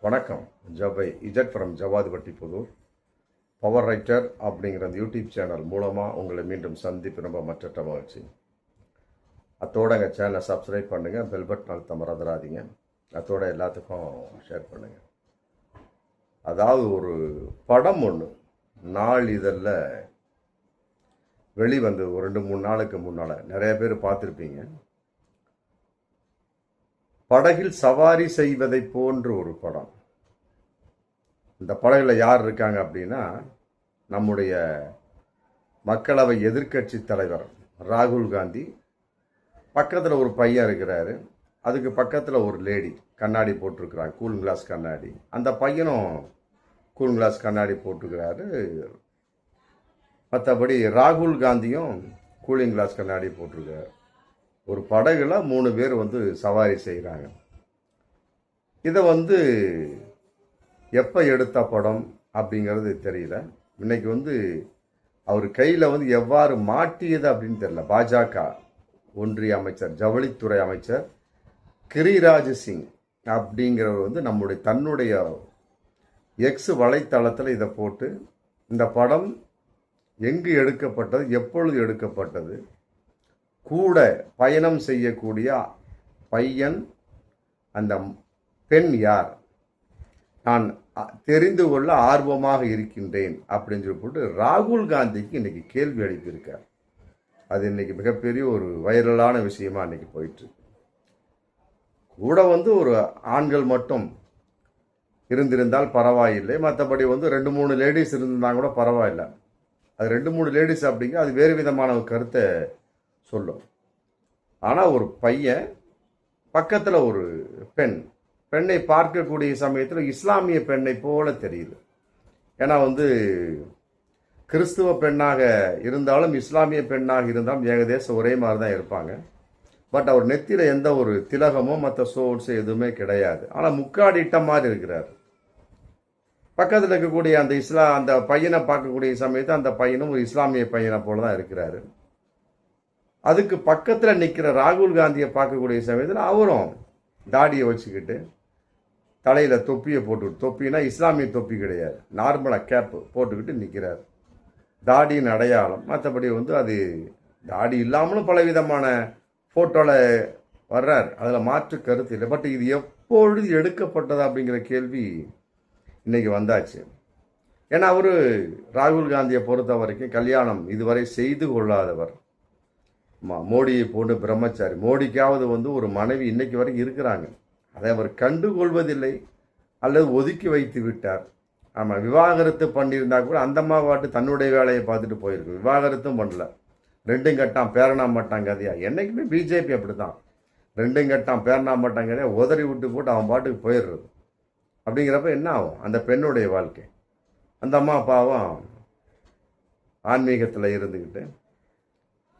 வணக்கம். ஜபை இஜட் from Javadupatti Pudur. Power writer அப்படிங்கிற அந்த யூடியூப் சேனல் மூலமாக உங்களை மீண்டும் சந்திப்பு ரொம்ப மற்ற மகிழ்ச்சி. அத்தோட எங்கள் சேனலை சப்ஸ்கிரைப் பண்ணுங்கள், பெல் பட்டன் அழுத்த மறந்துடாதீங்க. அத்தோட எல்லாத்துக்கும் ஷேர் பண்ணுங்கள். அதாவது ஒரு படம் ஒன்று நாளிதழில் வெளிவந்து ஒரு 2-3 நாளுக்கு முன்னால் நிறைய பேர் பார்த்துருப்பீங்க. படகில் சவாரி செய்வதை போன்ற ஒரு படம். இந்த படகுல யார் இருக்காங்க அப்படின்னா, நம்முடைய மக்களவை எதிர்க்கட்சி தலைவர் ராகுல் காந்தி, பக்கத்தில் ஒரு பையன் இருக்கிறாரு, அதுக்கு பக்கத்தில் ஒரு லேடி கண்ணாடி போட்டிருக்கிறாங்க, கூலிங் கிளாஸ் கண்ணாடி. அந்த பையனும் கூலிங் கிளாஸ் கண்ணாடி போட்டிருக்கிறாரு. மற்றபடி ராகுல் காந்தியும் கூலிங் கிளாஸ் கண்ணாடி போட்டிருக்காரு. ஒரு படகுல 3 பேர் சவாரி செய்கிறாங்க. இதை எப்போ எடுத்த படம் அப்படிங்கிறது தெரியல. இன்னைக்கு அவர் கையில் எவ்வாறு மாட்டியது அப்படின்னு தெரியல. பாஜக ஒன்றிய அமைச்சர், ஜவுளித்துறை அமைச்சர் கிரிராஜ் சிங் அப்படிங்கிறவர் நம்முடைய தன்னுடைய எக்ஸ் வலைத்தளத்தில் இதை போட்டு, இந்த படம் எங்கு எடுக்கப்பட்டது, எப்பொழுது எடுக்கப்பட்டது, கூட பயணம் செய்யக்கூடிய பையன், அந்த பெண் யார், நான் தெரிந்து கொள்ள ஆர்வமாக இருக்கின்றேன் அப்படின்னு சொல்லிட்டு ராகுல் காந்திக்கு இன்னைக்கு கேள்வி எழுப்பியிருக்கார். அது இன்னைக்கு மிகப்பெரிய ஒரு வைரலான விஷயமா இன்னைக்கு போயிட்டு இருக்கு. கூட ஒரு ஆண்கள் மட்டும் இருந்திருந்தால் பரவாயில்லை, மற்றபடி 2-3 லேடிஸ் இருந்திருந்தாங்க கூட பரவாயில்லை. அது 2-3 லேடிஸ் அப்படிங்க, அது வேறு விதமான ஒரு கருத்தை சொல்லும். ஆனால் ஒரு பையன் பக்கத்தில் ஒரு பெண்ணை பார்க்கக்கூடிய சமயத்தில் இஸ்லாமிய பெண்ணை போல தெரியுது. ஏன்னா கிறிஸ்துவ பெண்ணாக இருந்தாலும் இஸ்லாமிய பெண்ணாக இருந்தாலும் ஏகதேசம் ஒரே மாதிரி தான் இருப்பாங்க. பட் அவர் நெத்தியில் எந்த ஒரு திலகமோ மற்ற சோர்ஸ் எதுவுமே கிடையாது. ஆனால் முக்காடிட்ட மாதிரி இருக்கிறார். பக்கத்தில் இருக்கக்கூடிய அந்த பையனை பார்க்கக்கூடிய சமயத்தில் அந்த பையனும் ஒரு இஸ்லாமிய பையனை போல தான் இருக்கிறாரு. அதுக்கு பக்கத்தில் நிற்கிற ராகுல் காந்தியை பார்க்கக்கூடிய சமயத்தில் அவரும் தாடியை வச்சுக்கிட்டு தலையில் தொப்பியை போட்டுக்கிட்டு, தொப்பினா இஸ்லாமிய தொப்பி கிடையாது, நார்மலாக கேப்பு போட்டுக்கிட்டு நிற்கிறார். தாடியின் அடையாளம். மற்றபடி அது தாடி இல்லாமலும் பலவிதமான ஃபோட்டோவில் வர்றார், அதில் மாற்று கருத்து இல்லை. பட் இது எப்பொழுது எடுக்கப்பட்டது அப்படிங்கிற கேள்வி இன்னைக்கு வந்தாச்சு. ஏன்னா அவர் ராகுல் காந்தியை பொறுத்த வரைக்கும் கல்யாணம் இதுவரை செய்து கொள்ளாதவர். மோடியை போன்று பிரம்மச்சாரி. மோடிக்காவது ஒரு மனைவி இன்னைக்கு வரைக்கும் இருக்கிறாங்க, அதை அவர் கண்டுகொள்வதில்லை அல்லது ஒதுக்கி வைத்து விட்டார். ஆமாம், விவாகரத்து பண்ணியிருந்தா கூட அந்த பாட்டு தன்னுடைய வேலையை பார்த்துட்டு போயிருக்கு. விவாகரத்தும் பண்ணல, 2 கட்டாம் பேரணா மாட்டாங்க கதையா. என்னைக்குமே பிஜேபி அப்படி தான், 2 கட்டாம் பேரணா மாட்டாங்க கதையா உதறி விட்டு போட்டு அவன் பாட்டுக்கு போயிடுறது. அப்படிங்கிறப்ப என்ன ஆகும் அந்த பெண்ணுடைய வாழ்க்கை? அந்த அம்மா அப்பாவும் ஆன்மீகத்தில் இருந்துக்கிட்டு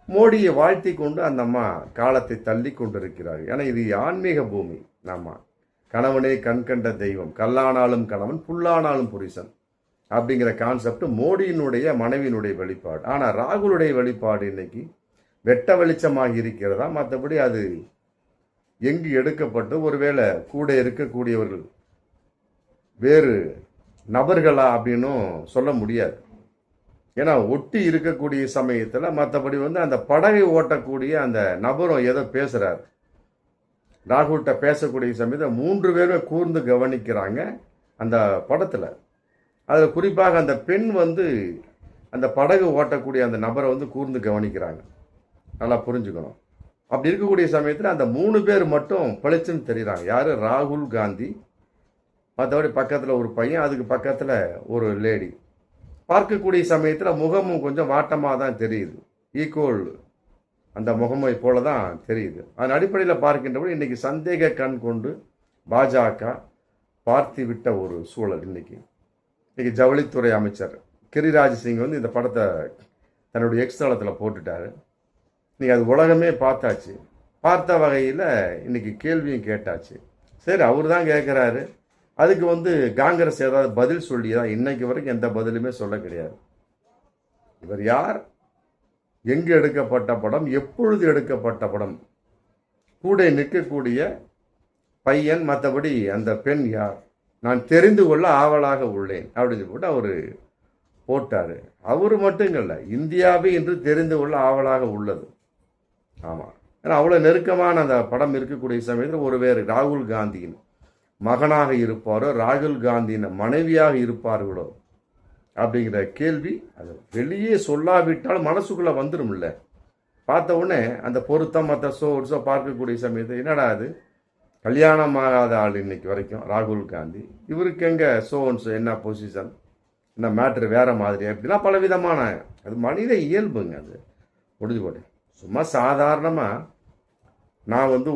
மோடியை வாழ்த்தி கொண்டு அந்த அம்மா காலத்தை தள்ளி கொண்டிருக்கிறார். ஏன்னா இது ஆன்மீக பூமி. நாம கணவனே கண் கண்ட தெய்வம், கல்லானாலும் கணவன் புல்லானாலும் புருஷன் அப்படிங்கிற கான்செப்ட் மோடியினுடைய மனைவியினுடைய வெளிப்பாடு. ஆனால் ராகுலுடைய வெளிப்பாடு இன்னைக்கு வெட்ட வெளிச்சமாக இருக்கிறதா? மற்றபடி அது எங்கு எடுக்கப்பட்டு, ஒருவேளை கூட இருக்கக்கூடியவர்கள் வேறு நபர்களா அப்படின்னும் சொல்ல முடியாது. ஏன்னா ஒட்டி இருக்கக்கூடிய சமயத்தில் மற்றபடி அந்த படகை ஓட்டக்கூடிய அந்த நபரும் ஏதோ பேசுகிறார். ராகுல்கிட்ட பேசக்கூடிய சமயத்தில் 3 பேருமே கூர்ந்து கவனிக்கிறாங்க அந்த படத்தில். அதில் குறிப்பாக அந்த பெண் அந்த படகு ஓட்டக்கூடிய அந்த நபரை கூர்ந்து கவனிக்கிறாங்க. நல்லா புரிஞ்சுக்கணும். அப்படி இருக்கக்கூடிய சமயத்தில் அந்த 3 பேர் மட்டும் பளிச்சுன்னு தெரியுறாங்க. யார்? ராகுல் காந்தி, மற்றபடி பக்கத்தில் ஒரு பையன், அதுக்கு பக்கத்தில் ஒரு லேடி. பார்க்கக்கூடிய சமயத்தில் முகமும் கொஞ்சம் வாட்டமாக தான் தெரியுது, ஈக்குவல் அந்த முகமை போல தான் தெரியுது. அதன் அடிப்படையில் பார்க்கின்றபடி இன்னைக்கு சந்தேக கண் கொண்டு பாஜக பார்த்து விட்ட ஒரு சூழல். இன்னைக்கு ஜவுளித்துறை அமைச்சர் கிரிராஜ் சிங் இந்த படத்தை தன்னுடைய எக்ஸ் தளத்தில் போட்டுட்டாரு. இன்னைக்கு அது உலகமே பார்த்தாச்சு. பார்த்த வகையில் இன்னைக்கு கேள்வியும் கேட்டாச்சு. சரி, அவர் தான் கேட்குறாரு. அதுக்கு காங்கிரஸ் ஏதாவது பதில் சொல்லியதா? இன்னைக்கு வரைக்கும் எந்த பதிலுமே சொல்ல கிடையாது. இவர் யார், எங்கு எடுக்கப்பட்ட படம், எப்பொழுது எடுக்கப்பட்ட படம், கூட நிற்கக்கூடிய பையன், மற்றபடி அந்த பெண் யார், நான் தெரிந்து கொள்ள ஆவலாக உள்ளேன் அப்படின்னு போட்டு அவர் போட்டார். அவர் மட்டும் இல்லை, இந்தியாவே இன்று தெரிந்து கொள்ள ஆவலாக உள்ளது. ஆமாம், ஏன்னா அவ்வளோ நெருக்கமான அந்த படம் இருக்கக்கூடிய சமயத்தில் ஒருவேறு ராகுல் காந்தியின் மகனாக இருப்பாரோ, ராகுல் காந்தியின் மனைவியாக இருப்பார்களோ அப்படிங்கிற கேள்வி அது வெளியே சொல்லாவிட்டாலும் மனசுக்குள்ளே வந்துடும். இல்லை, பார்த்த உடனே அந்த பொருத்தம் மற்ற ஷோ பார்க்கக்கூடிய சமயத்தில் என்னடா அது கல்யாணம் ஆகாத ஆள் இன்னைக்கு வரைக்கும் ராகுல் காந்தி, இவருக்கு எங்கே ஷோ என்ன பொசிஷன், என்ன மேட்ரு வேறு மாதிரி அப்படின்னா பலவிதமான அது மனித இயல்புங்க. அது முடிஞ்சு போட்டேன். சும்மா சாதாரணமாக நான் வந்து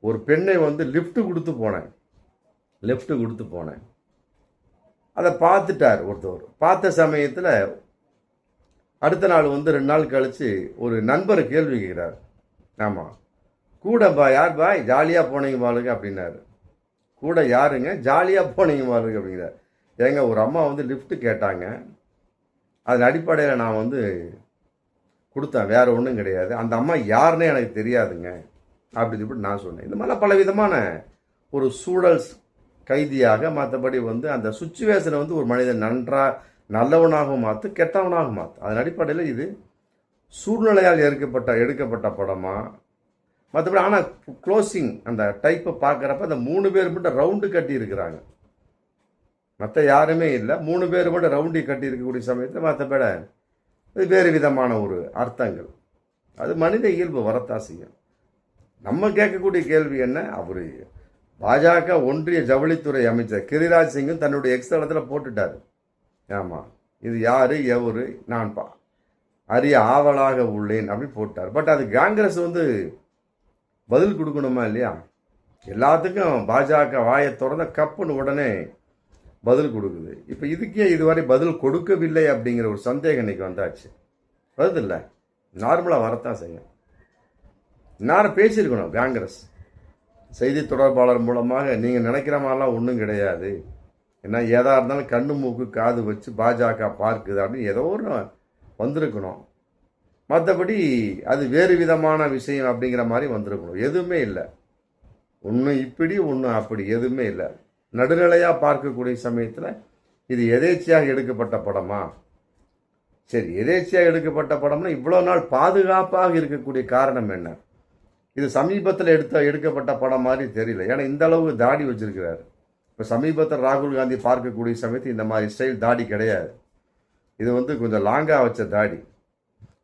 ஒரு பெண்ணை வந்து லிஃப்ட் கொடுத்து போனேன். அதை பார்த்துட்டார் ஒருத்தவர். பார்த்த சமயத்தில் அடுத்த நாள் வந்து 2 நாள் கழித்து ஒரு நண்பர் கேள்வி கேட்குறார். ஆமாம், கூடப்பா யார் பாய் ஜாலியாக போனீங்க பாருங்க அப்படின்னாரு. கூட யாருங்க ஜாலியாக போனீங்க பாருங்க அப்படிங்கிறார். ஏங்க ஒரு அம்மா வந்து லிஃப்ட் கேட்டாங்க, அதன் அடிப்படையில் நான் வந்து கொடுத்தேன், வேறு ஒன்றும் கிடையாது. அந்த அம்மா யாருன்னே எனக்கு தெரியாதுங்க அப்படின்னு சொல்லிட்டு நான் சொன்னேன். இந்த மாதிரிலாம் பலவிதமான ஒரு சூழல் கைதியாக, மற்றபடி வந்து அந்த சுச்சுவேஷனை வந்து ஒரு மனிதன் நல்லவனாக மாற்று, கெட்டவனாக மாற்று. அதன் அடிப்படையில் இது சூழ்நிலையால் எடுக்கப்பட்ட படமா, மற்றபடி ஆனால் க்ளோசிங் அந்த டைப்பை பார்க்குறப்ப அந்த 3 பேர் மட்டும் ரவுண்டு கட்டி இருக்கிறாங்க, மற்ற யாருமே இல்லை. 3 பேர் மட்டும் ரவுண்டி கட்டி இருக்கக்கூடிய சமயத்தில் மற்றபடி அது வேறு விதமான ஒரு அர்த்தங்கள். அது மனித இயல்பு வரத்தான் செய்யும். நம்ம கேட்கக்கூடிய கேள்வி என்ன, அவர் பாஜக ஒன்றிய ஜவுளித்துறை அமைச்சர் கிரிராஜ் சிங்கும் தன்னுடைய எக்ஸ்தலத்தில் போட்டுட்டார். ஆமாம், இது யார் எவரு நான் அறிய ஆவலாக உள்ளேன் அப்படி போட்டார். பட் அது காங்கிரஸ் வந்து பதில் கொடுக்கணுமா இல்லையா? எல்லாத்துக்கும் பாஜக வாயை திறந்த கப்புன்னு உடனே பதில் கொடுக்குது. இப்போ இதுக்கே இதுவரை பதில் கொடுக்கவில்லை அப்படிங்கிற ஒரு சந்தேகம் இன்னைக்கு வந்தாச்சு. வருது இல்லை, நார்மலாக வரத்தான் செய்யும். நேரம் பேசியிருக்கணும் காங்கிரஸ் செய்தி தொடர்பாளர் மூலமாக, நீங்கள் நினைக்கிற மாதிரிலாம் ஒன்றும் கிடையாது, ஏன்னா எதாக இருந்தாலும் கண்ணு மூக்கு காது வச்சு பாஜக பார்க்குது அப்படின்னு ஏதோ ஒன்று வந்திருக்கணும். மற்றபடி அது வேறு விதமான விஷயம் அப்படிங்கிற மாதிரி வந்திருக்கணும். எதுவுமே இல்லை, ஒன்று இப்படி ஒன்று அப்படி எதுவுமே இல்லை. நடுநிலையாக பார்க்கக்கூடிய சமயத்தில் இது எதேச்சியாக எடுக்கப்பட்ட படமா? சரி, எதேச்சியாக எடுக்கப்பட்ட படம்னா இவ்வளோ நாள் பாதுகாப்பாக இருக்கக்கூடிய காரணம் என்ன? இது சமீபத்தில் எடுக்கப்பட்ட படம் மாதிரி தெரியல, ஏன்னா இந்த அளவுக்கு தாடி வச்சிருக்கிறாரு. இப்போ சமீபத்தில் ராகுல் காந்தி பார்க்கக்கூடிய சமயத்தில் இந்த மாதிரி ஸ்டைல் தாடி கிடையாது. இது வந்து கொஞ்சம் லாங்காக வச்ச தாடி.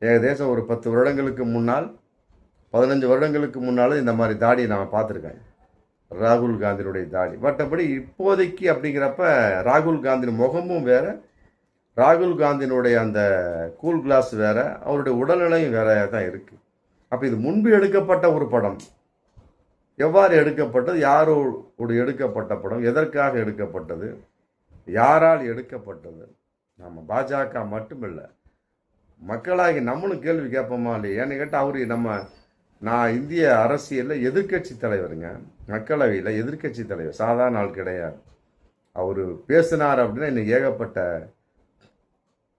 ஏகதேசம் ஒரு 10 வருடங்களுக்கு முன்னால் 15 வருடங்களுக்கு முன்னால் இந்த மாதிரி தாடி நான் பார்த்துருக்கேன், ராகுல் காந்தியினுடைய தாடி. மற்றபடி இப்போதைக்கு அப்படிங்கிறப்ப ராகுல் காந்தியின் முகமும் வேறு, ராகுல் காந்தியினுடைய அந்த கூல் கிளாஸ் வேறு, அவருடைய உடல்நிலையும் வேற தான் இருக்குது. அப்போ இது முன்பு எடுக்கப்பட்ட ஒரு படம், எவ்வாறு எடுக்கப்பட்டது, யாரோடு எடுக்கப்பட்ட படம், எதற்காக எடுக்கப்பட்டது, யாரால் எடுக்கப்பட்டது? நம்ம பாஜக மட்டுமில்லை, மக்களாகி நம்மளும் கேள்வி கேட்போமா இல்லையா? ஏன்னு கேட்டால் நான் இந்திய அரசியலில் எதிர்கட்சி தலைவருங்க, மக்களவையில் எதிர்கட்சி தலைவர், சாதாரண ஆள் கிடையாது. அவர் பேசினார் அப்படின்னா இன்னைக்கு ஏகப்பட்ட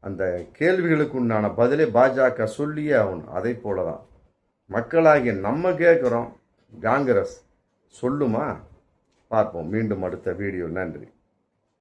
அந்த கேள்விகளுக்கு உண்டான பதிலே பாஜக சொல்லியே ஆகணும். அதை போல தான் மக்களாகிய நம்ம கேட்குறோம், காங்கிரஸ் சொல்லுமா? பார்ப்போம் மீண்டும் அடுத்த வீடியோ. நன்றி.